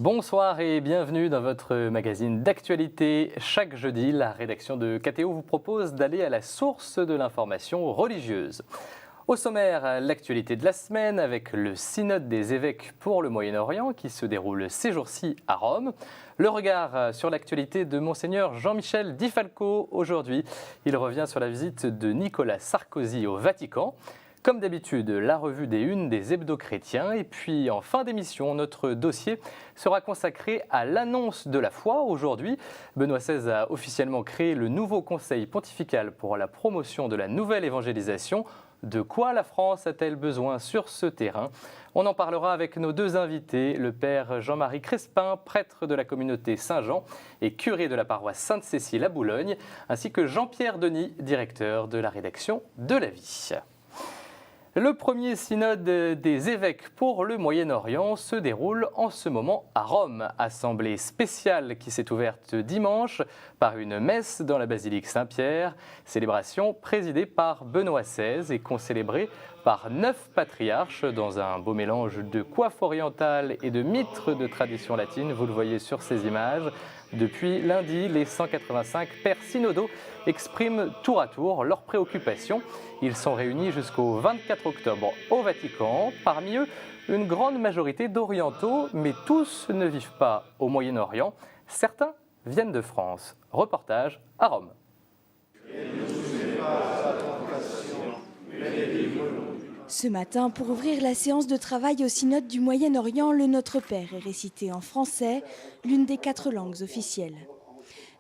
Bonsoir et bienvenue dans votre magazine d'actualité. Chaque jeudi, la rédaction de KTO vous propose d'aller à la source de l'information religieuse. Au sommaire, l'actualité de la semaine avec le synode des évêques pour le Moyen-Orient qui se déroule ces jours-ci à Rome. Le regard sur l'actualité de Monseigneur Jean-Michel Di Falco aujourd'hui. Il revient sur la visite de Nicolas Sarkozy au Vatican. Comme d'habitude, la revue des unes des hebdos chrétiens. Et puis, en fin d'émission, notre dossier sera consacré à l'annonce de la foi. Aujourd'hui, Benoît XVI a officiellement créé le nouveau conseil pontifical pour la promotion de la nouvelle évangélisation. De quoi la France a-t-elle besoin sur ce terrain ? On en parlera avec nos deux invités, le père Jean-Marie Crespin, prêtre de la communauté Saint-Jean et curé de la paroisse Sainte-Cécile à Boulogne, ainsi que Jean-Pierre Denis, directeur de la rédaction de La Vie. Le premier synode des évêques pour le Moyen-Orient se déroule en ce moment à Rome. Assemblée spéciale qui s'est ouverte dimanche par une messe dans la basilique Saint-Pierre. Célébration présidée par Benoît XVI et concélébrée par 9 patriarches dans un beau mélange de coiffe orientale et de mitre de tradition latine. Vous le voyez sur ces images. Depuis lundi, les 185 pères synodaux expriment tour à tour leurs préoccupations. Ils sont réunis jusqu'au 24 octobre au Vatican. Parmi eux, une grande majorité d'orientaux, mais tous ne vivent pas au Moyen-Orient. Certains viennent de France. Reportage à Rome. Ce matin, pour ouvrir la séance de travail au synode du Moyen-Orient, le Notre Père est récité en français, l'une des 4 langues officielles.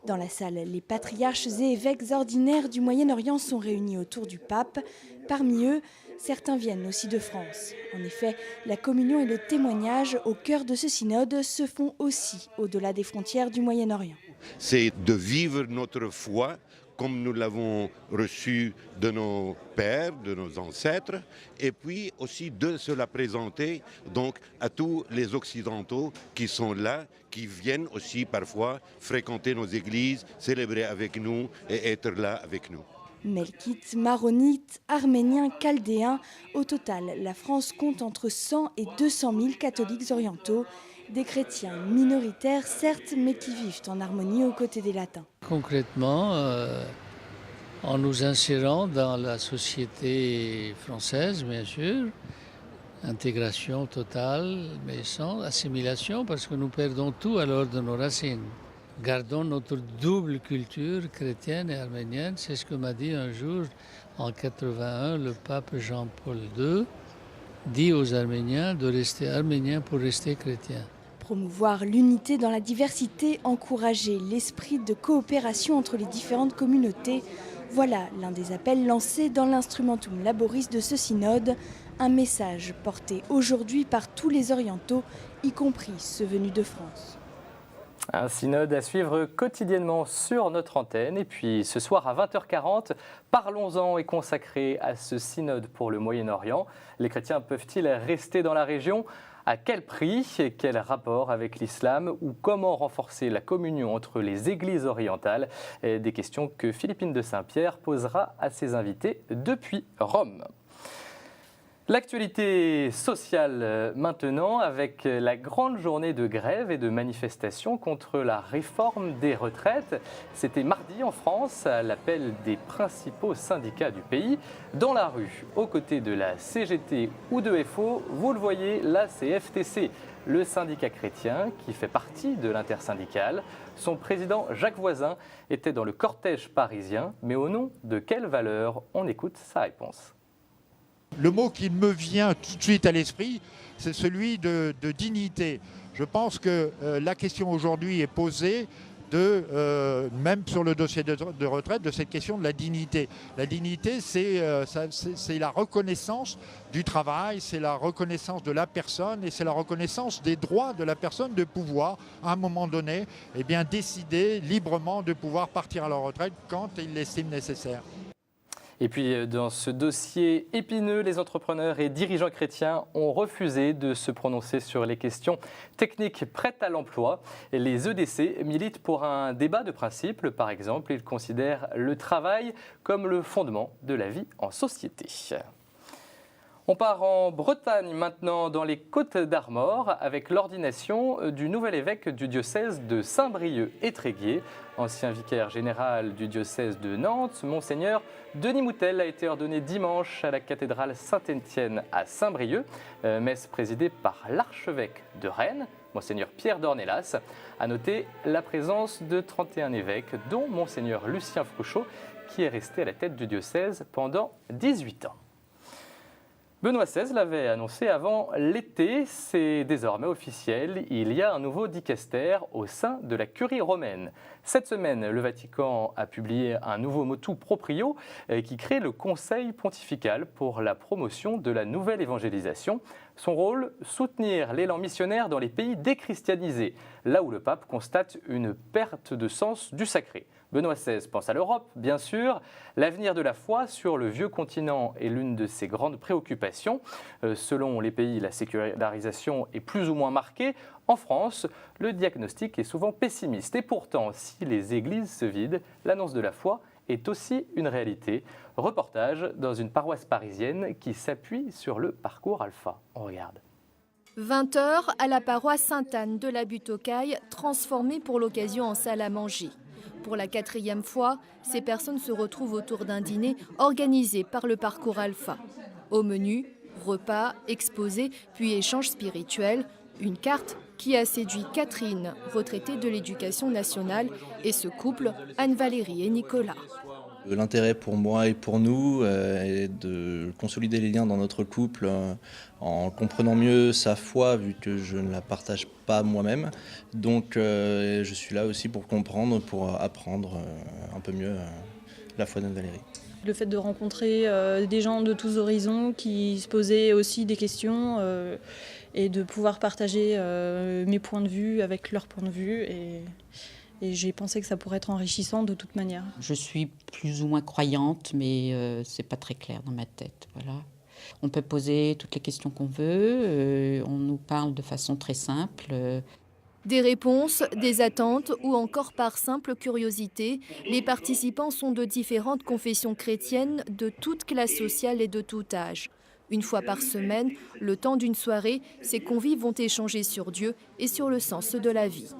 Dans la salle, les patriarches et évêques ordinaires du Moyen-Orient sont réunis autour du pape. Parmi eux, certains viennent aussi de France. En effet, la communion et le témoignage au cœur de ce synode se font aussi au-delà des frontières du Moyen-Orient. C'est de vivre notre foi comme nous l'avons reçu de nos pères, de nos ancêtres, et puis aussi de se la présenter donc à tous les Occidentaux qui sont là, qui viennent aussi parfois fréquenter nos églises, célébrer avec nous et être là avec nous. Melkites, maronites, arméniens, chaldéens, au total, la France compte entre 100 et 200 000 catholiques orientaux, des chrétiens minoritaires certes, mais qui vivent en harmonie aux côtés des latins. Concrètement, en nous insérant dans la société française, bien sûr, intégration totale, mais sans assimilation, parce que nous perdons tout alors de nos racines. Gardons notre double culture chrétienne et arménienne. C'est ce que m'a dit un jour, en 81, le pape Jean-Paul II, dit aux Arméniens de rester arméniens pour rester chrétiens. Promouvoir l'unité dans la diversité, encourager l'esprit de coopération entre les différentes communautés, voilà l'un des appels lancés dans l'Instrumentum Laboris de ce synode, un message porté aujourd'hui par tous les orientaux, y compris ceux venus de France. Un synode à suivre quotidiennement sur notre antenne. Et puis ce soir à 20h40, Parlons-en est consacré à ce synode pour le Moyen-Orient. Les chrétiens peuvent-ils rester dans la région ? À quel prix ? Quel rapport avec l'islam ? Ou comment renforcer la communion entre les églises orientales ? Des questions que Philippine de Saint-Pierre posera à ses invités depuis Rome. L'actualité sociale maintenant avec la grande journée de grève et de manifestation contre la réforme des retraites. C'était mardi en France à l'appel des principaux syndicats du pays. Dans la rue, aux côtés de la CGT ou de FO, vous le voyez, là c'est FTC, le syndicat chrétien qui fait partie de l'intersyndicale. Son président Jacques Voisin était dans le cortège parisien, mais au nom de quelles valeurs ? On écoute sa réponse. Le mot qui me vient tout de suite à l'esprit, c'est celui de dignité. Je pense que la question aujourd'hui est posée, même sur le dossier de retraite, de cette question de la dignité. La dignité, c'est la reconnaissance du travail, c'est la reconnaissance de la personne et c'est la reconnaissance des droits de la personne de pouvoir, à un moment donné, décider librement de pouvoir partir à la retraite quand il l'estime nécessaire. Et puis, dans ce dossier épineux, les entrepreneurs et dirigeants chrétiens ont refusé de se prononcer sur les questions techniques prêtes à l'emploi. Les EDC militent pour un débat de principe. Par exemple, ils considèrent le travail comme le fondement de la vie en société. On part en Bretagne maintenant, dans les Côtes-d'Armor, avec l'ordination du nouvel évêque du diocèse de Saint-Brieuc-et-Tréguier. Ancien vicaire général du diocèse de Nantes, Monseigneur Denis Moutel a été ordonné dimanche à la cathédrale Saint-Étienne à Saint-Brieuc, messe présidée par l'archevêque de Rennes, Monseigneur Pierre d'Ornelas. A noter la présence de 31 évêques, dont Monseigneur Lucien Frouchot, qui est resté à la tête du diocèse pendant 18 ans. Benoît XVI l'avait annoncé avant l'été, c'est désormais officiel, il y a un nouveau dicaster au sein de la curie romaine. Cette semaine, le Vatican a publié un nouveau motu proprio qui crée le Conseil pontifical pour la promotion de la nouvelle évangélisation. Son rôle, soutenir l'élan missionnaire dans les pays déchristianisés, là où le pape constate une perte de sens du sacré. Benoît XVI pense à l'Europe, bien sûr. L'avenir de la foi sur le vieux continent est l'une de ses grandes préoccupations. Selon les pays, la sécularisation est plus ou moins marquée. En France, le diagnostic est souvent pessimiste. Et pourtant, si les églises se vident, l'annonce de la foi est aussi une réalité. Reportage dans une paroisse parisienne qui s'appuie sur le parcours Alpha. On regarde. 20 h à la paroisse Sainte-Anne de la Butte-aux-Cailles, transformée pour l'occasion en salle à manger. Pour la 4e fois, ces personnes se retrouvent autour d'un dîner organisé par le parcours Alpha. Au menu, repas, exposés, puis échanges spirituels. Une carte qui a séduit Catherine, retraitée de l'éducation nationale, et ce couple, Anne-Valérie et Nicolas. L'intérêt pour moi et pour nous est de consolider les liens dans notre couple en comprenant mieux sa foi, vu que je ne la partage pas moi-même. Donc je suis là aussi pour comprendre, pour apprendre un peu mieux la foi d'Anne-Valérie. Le fait de rencontrer des gens de tous horizons qui se posaient aussi des questions et de pouvoir partager mes points de vue avec leurs points de vue. Et j'ai pensé que ça pourrait être enrichissant de toute manière. Je suis plus ou moins croyante, mais c'est pas très clair dans ma tête. Voilà. On peut poser toutes les questions qu'on veut, on nous parle de façon très simple. Des réponses, des attentes ou encore par simple curiosité, les participants sont de différentes confessions chrétiennes, de toute classe sociale et de tout âge. Une fois par semaine, le temps d'une soirée, ces convives vont échanger sur Dieu et sur le sens de la vie.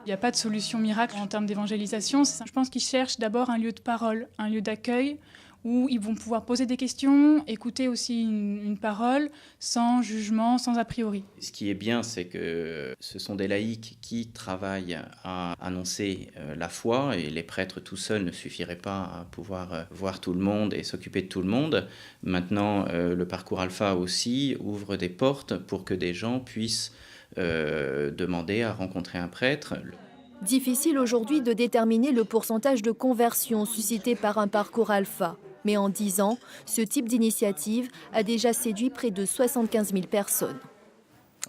Il n'y a pas de solution miracle en termes d'évangélisation. Je pense qu'ils cherchent d'abord un lieu de parole, un lieu d'accueil où ils vont pouvoir poser des questions, écouter aussi une parole sans jugement, sans a priori. Ce qui est bien, c'est que ce sont des laïcs qui travaillent à annoncer la foi, et les prêtres tout seuls ne suffiraient pas à pouvoir voir tout le monde et s'occuper de tout le monde. Maintenant, le parcours Alpha aussi ouvre des portes pour que des gens puissent demander à rencontrer un prêtre. Difficile aujourd'hui de déterminer le pourcentage de conversion suscité par un parcours Alpha. Mais en 10 ans, ce type d'initiative a déjà séduit près de 75 000 personnes.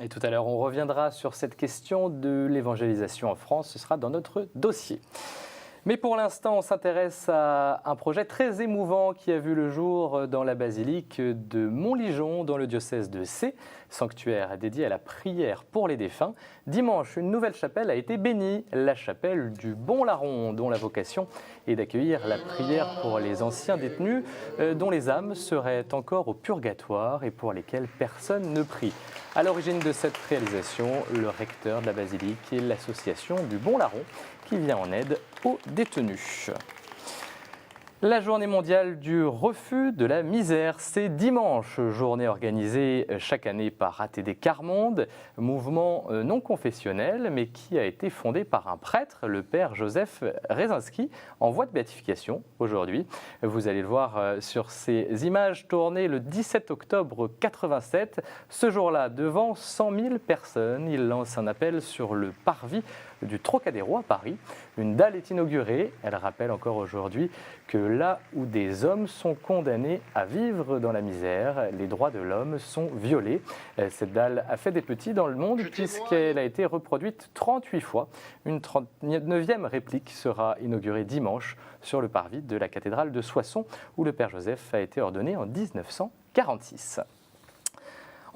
Et tout à l'heure, on reviendra sur cette question de l'évangélisation en France. Ce sera dans notre dossier. Mais pour l'instant, on s'intéresse à un projet très émouvant qui a vu le jour dans la basilique de Montligeon, dans le diocèse de Sées, sanctuaire dédié à la prière pour les défunts. Dimanche, une nouvelle chapelle a été bénie, la chapelle du Bon Larron, dont la vocation est d'accueillir la prière pour les anciens détenus, dont les âmes seraient encore au purgatoire et pour lesquels personne ne prie. À l'origine de cette réalisation, le recteur de la basilique et l'association du Bon Larron, qui vient en aide aux détenus. La journée mondiale du refus de la misère, c'est dimanche, journée organisée chaque année par ATD Quart-Monde, mouvement non confessionnel, mais qui a été fondé par un prêtre, le père Joseph Rezinski, en voie de béatification aujourd'hui. Vous allez le voir sur ces images tournées le 17 octobre 87. Ce jour-là, devant 100 000 personnes, il lance un appel sur le parvis du Trocadéro à Paris. Une dalle est inaugurée. Elle rappelle encore aujourd'hui que là où des hommes sont condamnés à vivre dans la misère, les droits de l'homme sont violés. Cette dalle a fait des petits dans le monde puisqu'elle a été reproduite 38 fois. Une 39e réplique sera inaugurée dimanche sur le parvis de la cathédrale de Soissons où le Père Joseph a été ordonné en 1946.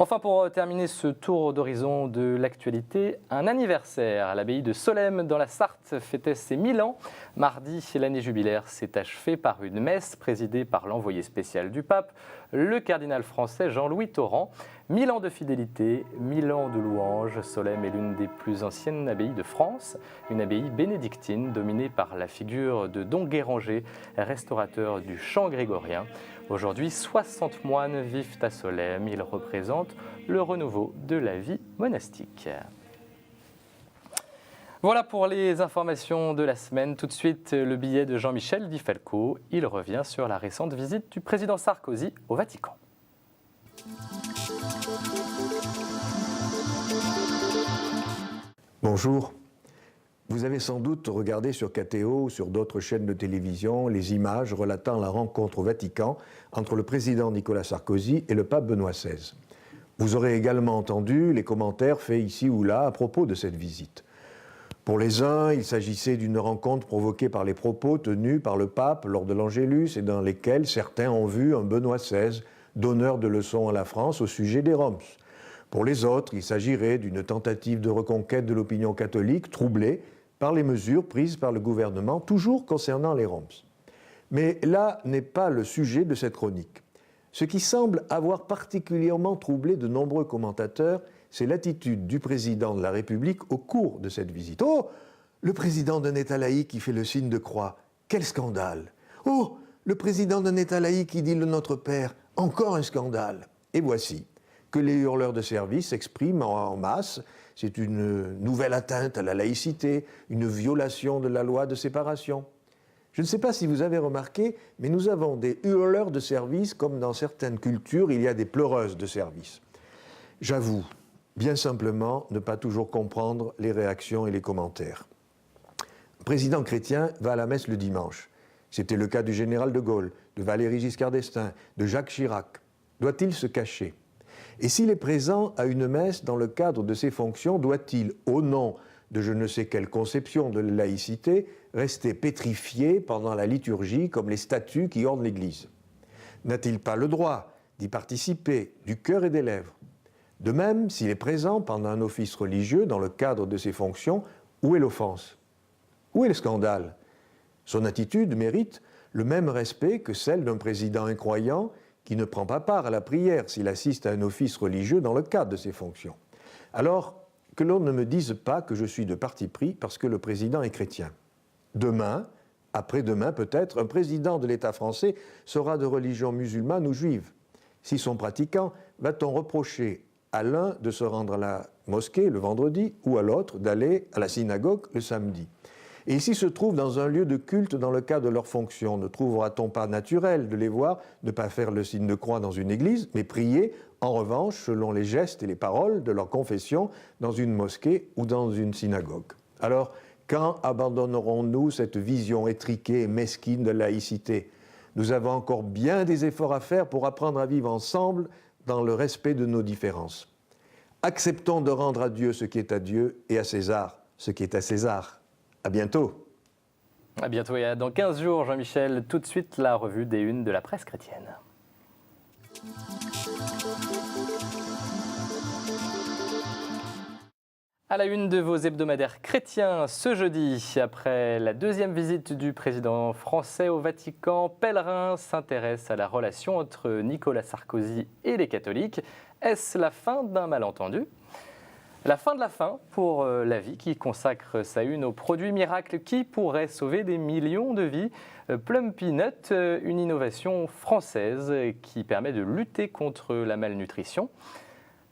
Enfin, pour terminer ce tour d'horizon de l'actualité, un anniversaire. L'abbaye de Solesmes dans la Sarthe fêtait ses 1000 ans. Mardi, l'année jubilaire s'est achevée par une messe présidée par l'envoyé spécial du pape, le cardinal français Jean-Louis Torrent. 1000 ans de fidélité, 1000 ans de louanges. Solesmes est l'une des plus anciennes abbayes de France, une abbaye bénédictine dominée par la figure de Don Guéranger, restaurateur du chant grégorien. Aujourd'hui, 60 moines vivent à Solesmes. Ils représentent le renouveau de la vie monastique. Voilà pour les informations de la semaine. Tout de suite, le billet de Jean-Michel Di Falco. Il revient sur la récente visite du président Sarkozy au Vatican. Bonjour. Vous avez sans doute regardé sur KTO ou sur d'autres chaînes de télévision les images relatant la rencontre au Vatican entre le président Nicolas Sarkozy et le pape Benoît XVI. Vous aurez également entendu les commentaires faits ici ou là à propos de cette visite. Pour les uns, il s'agissait d'une rencontre provoquée par les propos tenus par le pape lors de l'Angélus et dans lesquels certains ont vu un Benoît XVI donneur de leçons à la France au sujet des Roms. Pour les autres, il s'agirait d'une tentative de reconquête de l'opinion catholique troublée par les mesures prises par le gouvernement, toujours concernant les Roms. Mais là n'est pas le sujet de cette chronique. Ce qui semble avoir particulièrement troublé de nombreux commentateurs, c'est l'attitude du président de la République au cours de cette visite. Oh, le président d'un État laïque qui fait le signe de croix, quel scandale! Oh, le président d'un État laïque qui dit le Notre Père, encore un scandale! Et voici que les hurleurs de service s'expriment en masse. C'est une nouvelle atteinte à la laïcité, une violation de la loi de séparation. Je ne sais pas si vous avez remarqué, mais nous avons des hurleurs de service comme dans certaines cultures, il y a des pleureuses de service. J'avoue, bien simplement, ne pas toujours comprendre les réactions et les commentaires. Un président chrétien va à la messe le dimanche. C'était le cas du général de Gaulle, de Valéry Giscard d'Estaing, de Jacques Chirac. Doit-il se cacher ? Et s'il est présent à une messe dans le cadre de ses fonctions, doit-il, au nom de je ne sais quelle conception de la laïcité, rester pétrifié pendant la liturgie comme les statues qui ornent l'Église? N'a-t-il pas le droit d'y participer du cœur et des lèvres? De même, s'il est présent pendant un office religieux dans le cadre de ses fonctions, où est l'offense? Où est le scandale? Son attitude mérite le même respect que celle d'un président incroyant qui ne prend pas part à la prière s'il assiste à un office religieux dans le cadre de ses fonctions. Alors, que l'on ne me dise pas que je suis de parti pris parce que le président est chrétien. Demain, après-demain peut-être, un président de l'État français sera de religion musulmane ou juive. S'ils sont pratiquants, va-t-on reprocher à l'un de se rendre à la mosquée le vendredi ou à l'autre d'aller à la synagogue le samedi? Et s'ils se trouvent dans un lieu de culte dans le cadre de leur fonction, ne trouvera-t-on pas naturel de les voir ne pas faire le signe de croix dans une église, mais prier, en revanche, selon les gestes et les paroles de leur confession, dans une mosquée ou dans une synagogue? Alors, quand abandonnerons-nous cette vision étriquée et mesquine de laïcité? Nous avons encore bien des efforts à faire pour apprendre à vivre ensemble dans le respect de nos différences. Acceptons de rendre à Dieu ce qui est à Dieu et à César ce qui est à César. À bientôt. À bientôt et à dans 15 jours, Jean-Michel. Tout de suite, la revue des unes de la presse chrétienne. À la une de vos hebdomadaires chrétiens ce jeudi, après la deuxième visite du président français au Vatican, Pèlerin s'intéresse à la relation entre Nicolas Sarkozy et les catholiques. Est-ce la fin d'un malentendu ? La fin de la fin pour La Vie qui consacre sa une aux produits miracles qui pourraient sauver des millions de vies. Plum Peanut, une innovation française qui permet de lutter contre la malnutrition.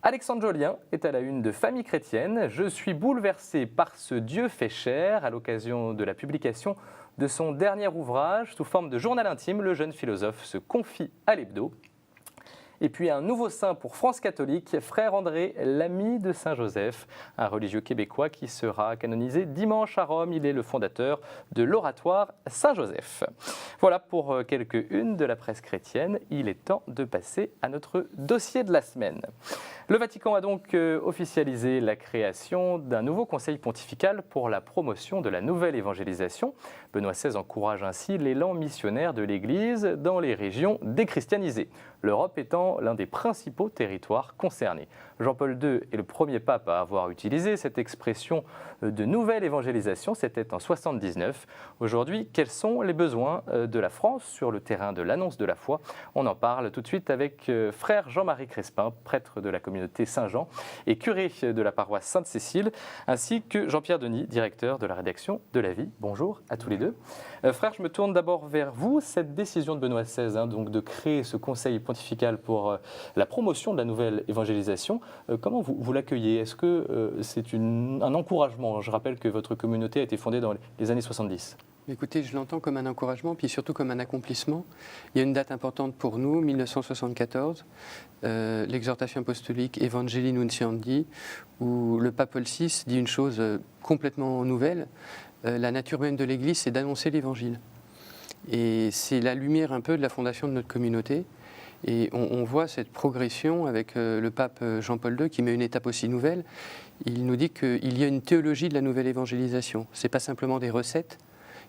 Alexandre Jolien est à la une de Famille chrétienne. Je suis bouleversé par ce Dieu fait chair à l'occasion de la publication de son dernier ouvrage. Sous forme de journal intime, le jeune philosophe se confie à l'hebdo. Et puis un nouveau saint pour France catholique, frère André, l'ami de Saint-Joseph, un religieux québécois qui sera canonisé dimanche à Rome. Il est le fondateur de l'oratoire Saint-Joseph. Voilà pour quelques-unes de la presse chrétienne. Il est temps de passer à notre dossier de la semaine. Le Vatican a donc officialisé la création d'un nouveau conseil pontifical pour la promotion de la nouvelle évangélisation. Benoît XVI encourage ainsi l'élan missionnaire de l'Église dans les régions déchristianisées. L'Europe étant dans l'un des principaux territoires concernés. Jean-Paul II est le premier pape à avoir utilisé cette expression de nouvelle évangélisation, c'était en 79. Aujourd'hui, quels sont les besoins de la France sur le terrain de l'annonce de la foi? On en parle tout de suite avec frère Jean-Marie Crespin, prêtre de la communauté Saint-Jean et curé de la paroisse Sainte-Cécile, ainsi que Jean-Pierre Denis, directeur de la rédaction de La Vie. Bonjour à tous les deux. Frère, je me tourne d'abord vers vous. Cette décision de Benoît XVI, donc de créer ce conseil pontifical pour la promotion de la nouvelle évangélisation, comment vous l'accueillez? Est-ce que c'est un encouragement? Je rappelle que votre communauté a été fondée dans les années 70. Écoutez, je l'entends comme un encouragement, puis surtout comme un accomplissement. Il y a une date importante pour nous, 1974, l'exhortation apostolique Evangelii Nuntiandi, où le pape Paul VI dit une chose complètement nouvelle. La nature même de l'Église, c'est d'annoncer l'Évangile. Et c'est la lumière un peu de la fondation de notre communauté. Et on voit cette progression avec le pape Jean-Paul II qui met une étape aussi nouvelle. Il nous dit qu'il y a une théologie de la nouvelle évangélisation. Ce n'est pas simplement des recettes.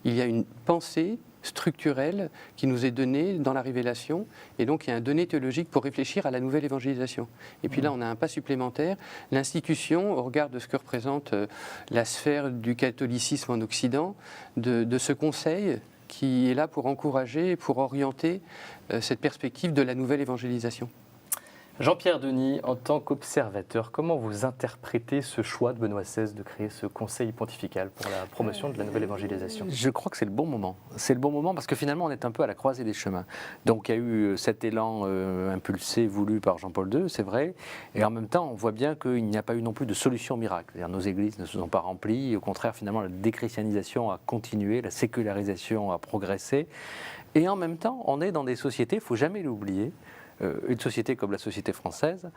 Il y a une pensée structurelle qui nous est donnée dans la révélation, et donc il y a un donné théologique pour réfléchir à la nouvelle évangélisation. Et puis là, on a un pas supplémentaire. L'institution, au regard de ce que représente la sphère du catholicisme en Occident, de ce conseil qui est là pour encourager, pour orienter cette perspective de la nouvelle évangélisation. Jean-Pierre Denis, en tant qu'observateur, comment vous interprétez ce choix de Benoît XVI de créer ce conseil pontifical pour la promotion de la nouvelle évangélisation? Je crois que c'est le bon moment. C'est le bon moment parce que finalement, on est un peu à la croisée des chemins. Donc il y a eu cet élan impulsé, voulu par Jean-Paul II, c'est vrai. Et en même temps, on voit bien qu'il n'y a pas eu non plus de solution miracle. C'est-à-dire, nos églises ne se sont pas remplies. Au contraire, finalement, la déchristianisation a continué, la sécularisation a progressé. Et en même temps, on est dans des sociétés, il ne faut jamais l'oublier, une société comme la société française,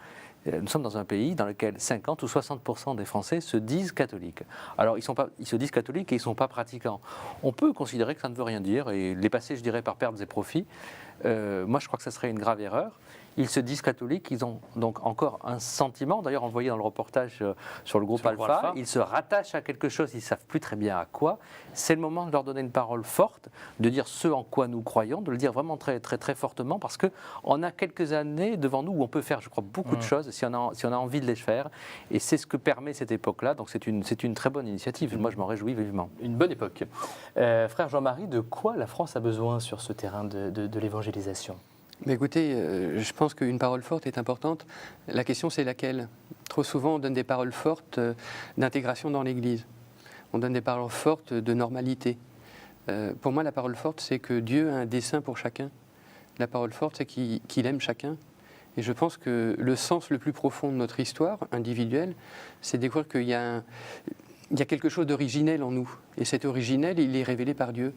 nous sommes dans un pays dans lequel 50 ou 60% des Français se disent catholiques. Alors, ils se disent catholiques et ils ne sont pas pratiquants. On peut considérer que ça ne veut rien dire et les passer, je dirais, par pertes et profits. Moi, je crois que ça serait une grave erreur. Ils se disent catholiques, ils ont donc encore un sentiment. D'ailleurs, on le voyait dans le reportage sur le groupe Alpha. Ils se rattachent à quelque chose, ils ne savent plus très bien à quoi. C'est le moment de leur donner une parole forte, de dire ce en quoi nous croyons, de le dire vraiment très, très, très fortement, parce qu'on a quelques années devant nous où on peut faire, je crois, beaucoup de choses si on a envie de les faire. Et c'est ce que permet cette époque-là. Donc, c'est une très bonne initiative. Moi, je m'en réjouis vivement. Une bonne époque. Frère Jean-Marie, de quoi la France a besoin sur ce terrain de l'évangélisation? Mais écoutez, je pense qu'une parole forte est importante. La question, c'est laquelle? Trop souvent, on donne des paroles fortes d'intégration dans l'Église. On donne des paroles fortes de normalité. Pour moi, la parole forte, c'est que Dieu a un dessein pour chacun. La parole forte, c'est qu'il aime chacun. Et je pense que le sens le plus profond de notre histoire individuelle, c'est de découvrir qu'il y a quelque chose d'originel en nous. Et cet originel, il est révélé par Dieu.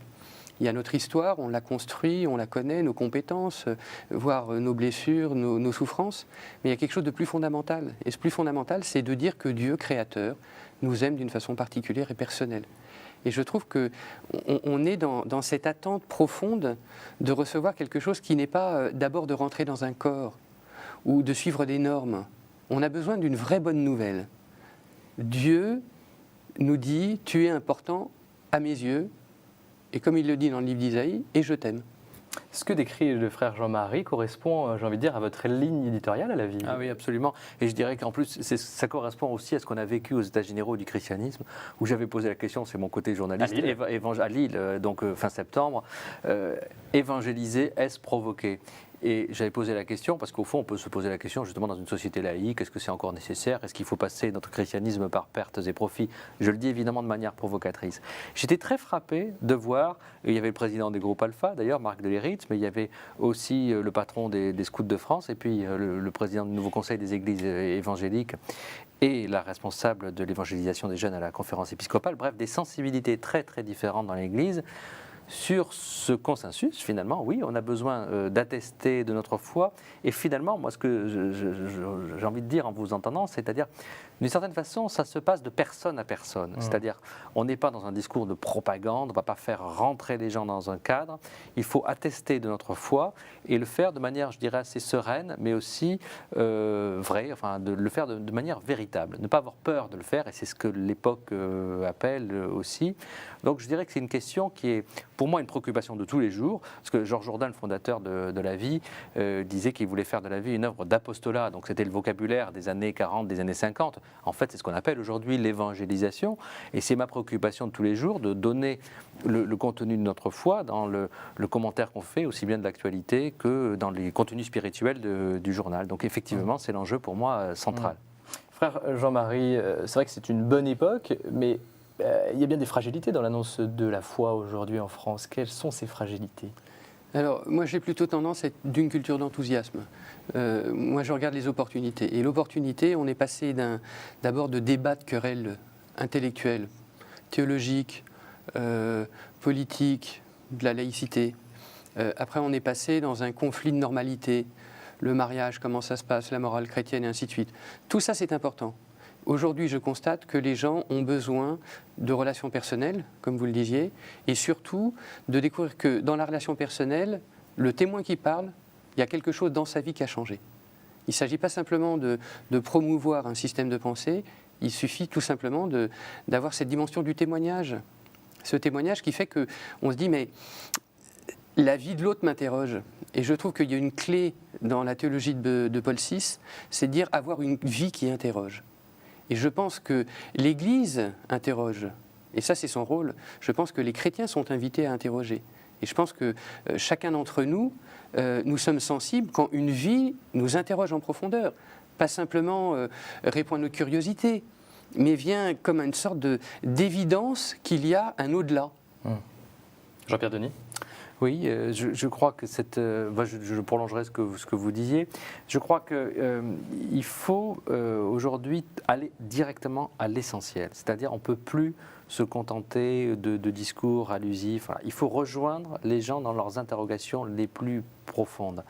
Il y a notre histoire, on l'a construit, on la connaît, nos compétences, voire nos blessures, nos souffrances. Mais il y a quelque chose de plus fondamental. Et ce plus fondamental, c'est de dire que Dieu, créateur, nous aime d'une façon particulière et personnelle. Et je trouve qu'on est dans cette attente profonde de recevoir quelque chose qui n'est pas d'abord de rentrer dans un corps ou de suivre des normes. On a besoin d'une vraie bonne nouvelle. Dieu nous dit « Tu es important à mes yeux ». Et comme il le dit dans le livre d'Isaïe, « Et je t'aime ». Ce que décrit le frère Jean-Marie correspond, j'ai envie de dire, à votre ligne éditoriale à La Vie. Ah oui, absolument. Et je dirais qu'en plus, ça correspond aussi à ce qu'on a vécu aux États généraux du christianisme, où j'avais posé la question, c'est mon côté journaliste, à Lille, donc fin septembre, évangéliser, est-ce provoquer ? Et j'avais posé la question, parce qu'au fond, on peut se poser la question justement dans une société laïque, est-ce que c'est encore nécessaire? Est-ce qu'il faut passer notre christianisme par pertes et profits? Je le dis évidemment de manière provocatrice. J'étais très frappé de voir, il y avait le président des groupes Alpha, d'ailleurs, Marc Deléritz, mais il y avait aussi le patron des Scouts de France, et puis le président du nouveau conseil des églises évangéliques, et la responsable de l'évangélisation des jeunes à la conférence épiscopale, bref, des sensibilités très très différentes dans l'Église. Sur ce consensus, finalement, oui, on a besoin d'attester de notre foi. Et finalement, moi, ce que j'ai envie de dire en vous entendant, c'est-à-dire, d'une certaine façon, ça se passe de personne à personne. C'est-à-dire, on n'est pas dans un discours de propagande, on ne va pas faire rentrer les gens dans un cadre. Il faut attester de notre foi et le faire de manière, je dirais, assez sereine, mais aussi vraie, enfin, de le faire de manière véritable. Ne pas avoir peur de le faire, et c'est ce que l'époque appelle aussi. Donc, je dirais que c'est une question qui est, pour moi, une préoccupation de tous les jours, parce que Georges Jourdain, le fondateur de La Vie, disait qu'il voulait faire de La Vie une œuvre d'apostolat. Donc, c'était le vocabulaire des années 40, des années 50. En fait, c'est ce qu'on appelle aujourd'hui l'évangélisation, et c'est ma préoccupation de tous les jours de donner le contenu de notre foi dans le commentaire qu'on fait, aussi bien de l'actualité que dans les contenus spirituels du journal. Donc, effectivement, c'est l'enjeu pour moi central. Frère Jean-Marie, c'est vrai que c'est une bonne époque, mais il y a bien des fragilités dans l'annonce de la foi aujourd'hui en France. Quelles sont ces fragilités ? Alors, moi, j'ai plutôt tendance à être d'une culture d'enthousiasme. Moi, je regarde les opportunités. Et l'opportunité, on est passé d'abord de débats, de querelles intellectuelles, théologiques, politiques, de la laïcité. Après, on est passé dans un conflit de normalité. Le mariage, comment ça se passe, la morale chrétienne, et ainsi de suite. Tout ça, c'est important. Aujourd'hui, je constate que les gens ont besoin de relations personnelles, comme vous le disiez, et surtout de découvrir que dans la relation personnelle, le témoin qui parle, il y a quelque chose dans sa vie qui a changé. Il ne s'agit pas simplement de promouvoir un système de pensée, il suffit tout simplement d'avoir cette dimension du témoignage. Ce témoignage qui fait qu'on se dit, mais la vie de l'autre m'interroge. Et je trouve qu'il y a une clé dans la théologie de Paul VI, c'est de dire avoir une vie qui interroge. Et je pense que l'Église interroge, et ça c'est son rôle. Je pense que les chrétiens sont invités à interroger. Et je pense que chacun d'entre nous, nous sommes sensibles quand une vie nous interroge en profondeur. Pas simplement répond à notre curiosité, mais vient comme une sorte d'évidence qu'il y a un au-delà. Jean-Pierre Denis ? Oui, je crois que je prolongerai ce que vous disiez. Je crois qu'il faut aujourd'hui aller directement à l'essentiel. C'est-à-dire on ne peut plus se contenter de discours allusifs. Voilà. Il faut rejoindre les gens dans leurs interrogations les plus profondes.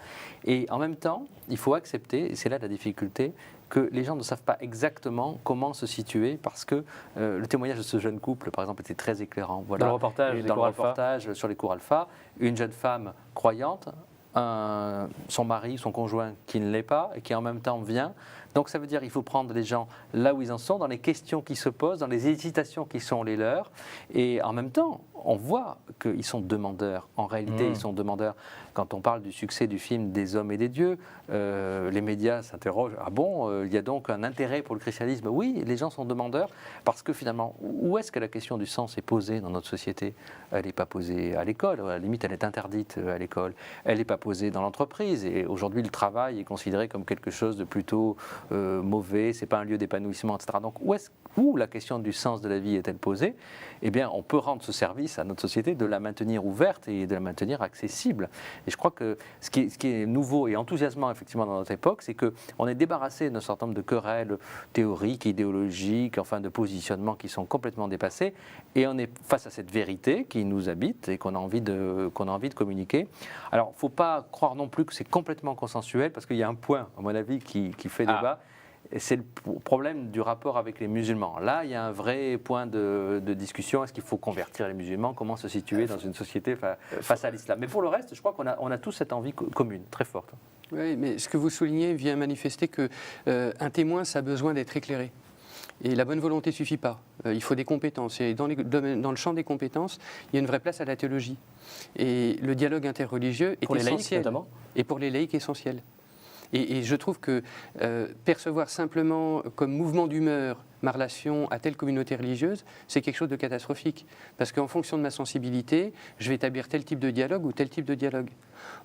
Et en même temps, il faut accepter, et c'est là la difficulté, que les gens ne savent pas exactement comment se situer, parce que le témoignage de ce jeune couple, par exemple, était très éclairant. Voilà. Dans le reportage sur les cours Alpha, une jeune femme croyante, son mari, son conjoint qui ne l'est pas, et qui en même temps vient. Donc ça veut dire qu'il faut prendre les gens là où ils en sont, dans les questions qui se posent, dans les hésitations qui sont les leurs, et en même temps, on voit qu'ils sont demandeurs. En réalité, ils sont demandeurs. Quand on parle du succès du film Des hommes et des dieux, les médias s'interrogent. Ah bon, il y a donc un intérêt pour le christianisme ? Oui, les gens sont demandeurs, parce que finalement, où est-ce que la question du sens est posée dans notre société ? Elle n'est pas posée à l'école, à la limite elle est interdite à l'école. Elle n'est pas posée dans l'entreprise, et aujourd'hui le travail est considéré comme quelque chose de plutôt mauvais, c'est pas un lieu d'épanouissement, etc. Donc où la question du sens de la vie est-elle posée ? Eh bien, on peut rendre ce service à notre société de la maintenir ouverte et de la maintenir accessible. Et je crois que ce qui est nouveau et enthousiasmant effectivement dans notre époque, c'est qu'on est débarrassé d'un certain nombre de querelles théoriques, idéologiques, enfin de positionnements qui sont complètement dépassés, et on est face à cette vérité qui nous habite et qu'on a envie de communiquer. Alors, il ne faut pas croire non plus que c'est complètement consensuel, parce qu'il y a un point, à mon avis, qui fait débat. C'est le problème du rapport avec les musulmans. Là, il y a un vrai point de discussion. Est-ce qu'il faut convertir les musulmans ? Comment se situer dans une société face à l'islam ? Mais pour le reste, je crois qu'on a tous cette envie commune, très forte. Oui, mais ce que vous soulignez vient manifester qu'un témoin, ça a besoin d'être éclairé. Et la bonne volonté ne suffit pas. Il faut des compétences. Et dans le champ des compétences, il y a une vraie place à la théologie. Et le dialogue interreligieux est essentiel. Laïcs, notamment ? Et pour les laïcs, essentiel. Et je trouve que percevoir simplement comme mouvement d'humeur ma relation à telle communauté religieuse, c'est quelque chose de catastrophique. Parce qu'en fonction de ma sensibilité, je vais établir tel type de dialogue ou tel type de dialogue.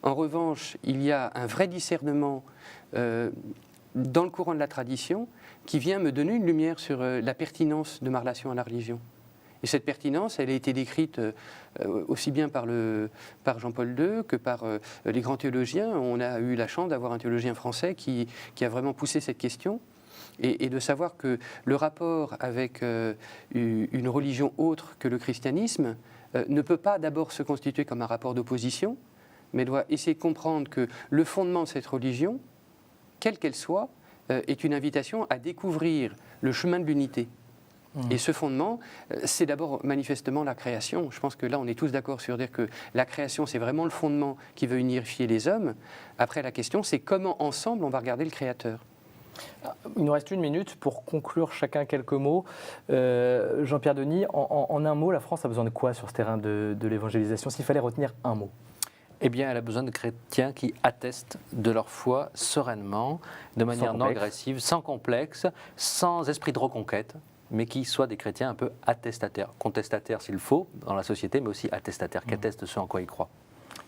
En revanche, il y a un vrai discernement dans le courant de la tradition qui vient me donner une lumière sur la pertinence de ma relation à la religion. Et cette pertinence, elle a été décrite aussi bien par Jean-Paul II que par les grands théologiens. On a eu la chance d'avoir un théologien français qui a vraiment poussé cette question et de savoir que le rapport avec une religion autre que le christianisme ne peut pas d'abord se constituer comme un rapport d'opposition, mais doit essayer de comprendre que le fondement de cette religion, quelle qu'elle soit, est une invitation à découvrir le chemin de l'unité. Et ce fondement, c'est d'abord manifestement la création. Je pense que là, on est tous d'accord sur dire que la création, c'est vraiment le fondement qui veut unifier les hommes. Après, la question, c'est comment ensemble on va regarder le Créateur. Il nous reste 1 minute pour conclure chacun quelques mots. Jean-Pierre Denis, en un mot, la France a besoin de quoi sur ce terrain de l'évangélisation, s'il fallait retenir un mot? Eh bien, elle a besoin de chrétiens qui attestent de leur foi sereinement, de manière non agressive, sans complexe, sans esprit de reconquête, mais qui soient des chrétiens un peu attestataires, contestataires s'il faut dans la société, mais aussi attestataires, qui attestent de ce en quoi ils croient.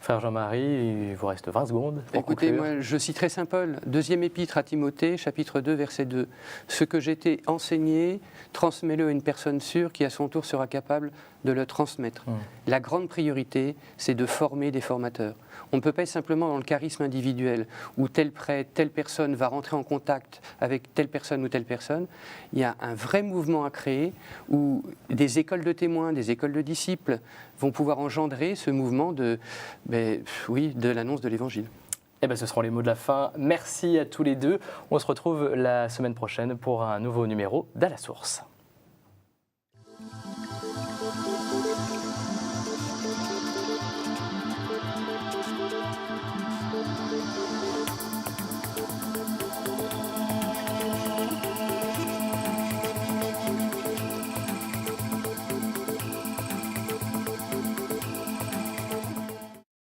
Frère Jean-Marie, il vous reste 20 secondes. Écoutez, moi, je citerai saint Paul, 2e épître à Timothée, chapitre 2, verset 2. « Ce que j'ai été enseigné, transmets-le à une personne sûre qui, à son tour, sera capable de le transmettre. » La grande priorité, c'est de former des formateurs. On ne peut pas être simplement dans le charisme individuel, où tel prêtre, telle personne va rentrer en contact avec telle personne ou telle personne. Il y a un vrai mouvement à créer, où des écoles de témoins, des écoles de disciples vont pouvoir engendrer ce mouvement de l'annonce de l'Évangile. Eh bien, ce seront les mots de la fin. Merci à tous les deux. On se retrouve la semaine prochaine pour un nouveau numéro d'À la Source.